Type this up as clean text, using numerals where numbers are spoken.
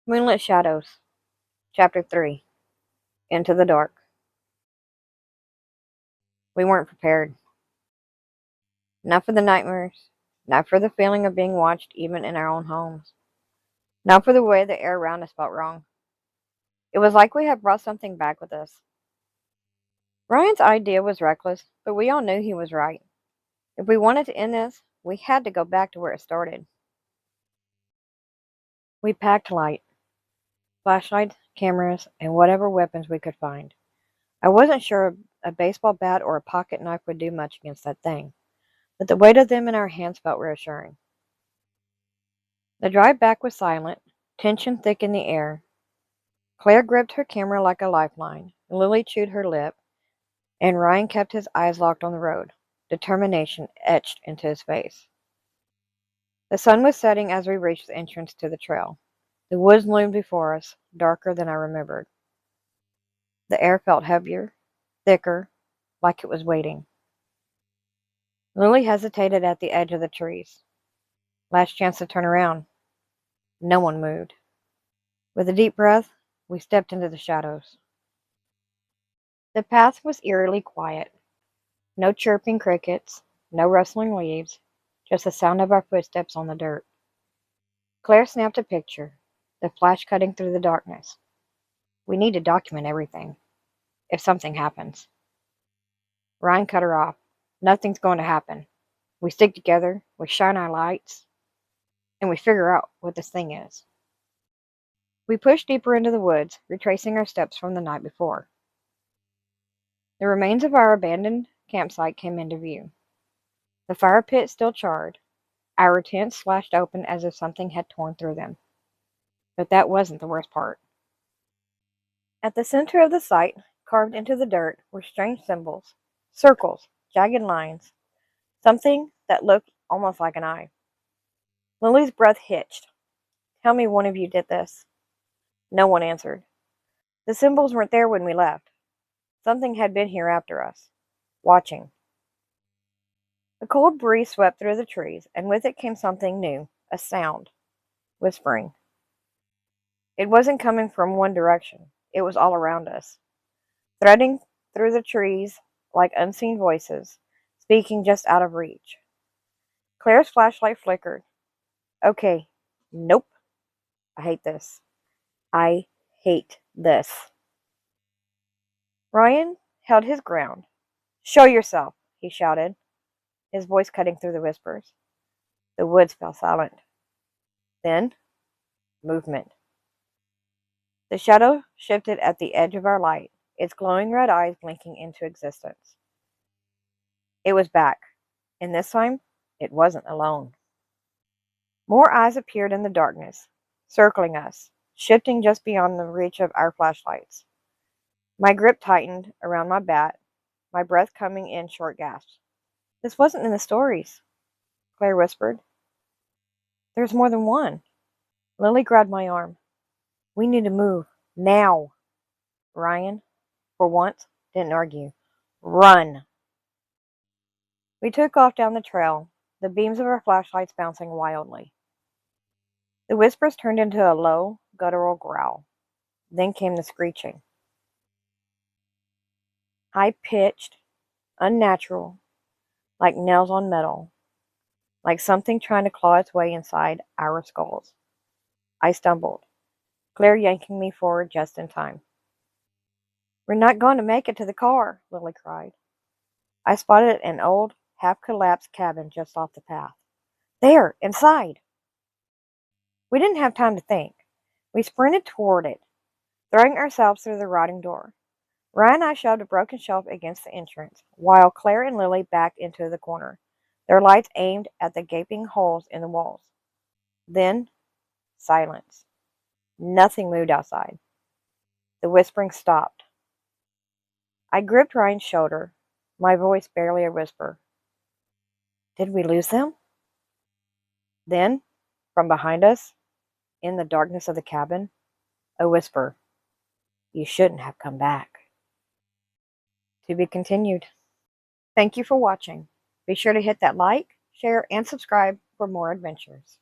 Moonlit Shadows, Chapter 3, Into the Dark. We weren't prepared. Not for the nightmares, not for the feeling of being watched even in our own homes, not for the way the air around us felt wrong. It was like we had brought something back with us. Ryan's idea was reckless, but we all knew he was right. If we wanted to end this, we had to go back to where it started. We packed light, flashlights, cameras, and whatever weapons we could find. I wasn't sure a baseball bat or a pocket knife would do much against that thing, but the weight of them in our hands felt reassuring. The drive back was silent, tension thick in the air. Claire gripped her camera like a lifeline, Lily chewed her lip, and Ryan kept his eyes locked on the road, determination etched into his face. The sun was setting as we reached the entrance to the trail. The woods loomed before us, darker than I remembered. The air felt heavier, thicker, like it was waiting. Lily hesitated at the edge of the trees. Last chance to turn around. No one moved. With a deep breath, we stepped into the shadows. The path was eerily quiet. No chirping crickets, no rustling leaves, just the sound of our footsteps on the dirt. Claire snapped a picture, the flash cutting through the darkness. We need to document everything, if something happens. Ryan cut her off. Nothing's going to happen. We stick together, we shine our lights, and we figure out what this thing is. We pushed deeper into the woods, retracing our steps from the night before. The remains of our abandoned campsite came into view. The fire pit still charred, our tents slashed open as if something had torn through them. But that wasn't the worst part. At the center of the site, carved into the dirt, were strange symbols, circles, jagged lines, something that looked almost like an eye. Lily's breath hitched. Tell me one of you did this. No one answered. The symbols weren't there when we left. Something had been here after us, watching. A cold breeze swept through the trees, and with it came something new, a sound, whispering. It wasn't coming from one direction. It was all around us, threading through the trees like unseen voices, speaking just out of reach. Claire's flashlight flickered. Okay, nope. I hate this. I hate this. Ryan held his ground. Show yourself, he shouted, his voice cutting through the whispers. The woods fell silent. Then, movement. The shadow shifted at the edge of our light, its glowing red eyes blinking into existence. It was back, and this time, it wasn't alone. More eyes appeared in the darkness, circling us, shifting just beyond the reach of our flashlights. My grip tightened around my bat, my breath coming in short gasps. This wasn't in the stories, Claire whispered. There's more than one. Lily grabbed my arm. We need to move. Now. Ryan, for once, didn't argue. Run. We took off down the trail, the beams of our flashlights bouncing wildly. The whispers turned into a low, guttural growl. Then came the screeching. High-pitched, unnatural, like nails on metal, like something trying to claw its way inside our skulls. I stumbled, Claire yanking me forward just in time. We're not going to make it to the car, Lily cried. I spotted an old, half-collapsed cabin just off the path. There, inside! We didn't have time to think. We sprinted toward it, throwing ourselves through the rotting door. Ryan and I shoved a broken shelf against the entrance, while Claire and Lily backed into the corner, their lights aimed at the gaping holes in the walls. Then, silence. Nothing moved outside. The whispering stopped. I gripped Ryan's shoulder, my voice barely a whisper. Did we lose them? Then, from behind us, in the darkness of the cabin, a whisper. You shouldn't have come back. To be continued. Thank you for watching. Be sure to hit that like, share, and subscribe for more adventures.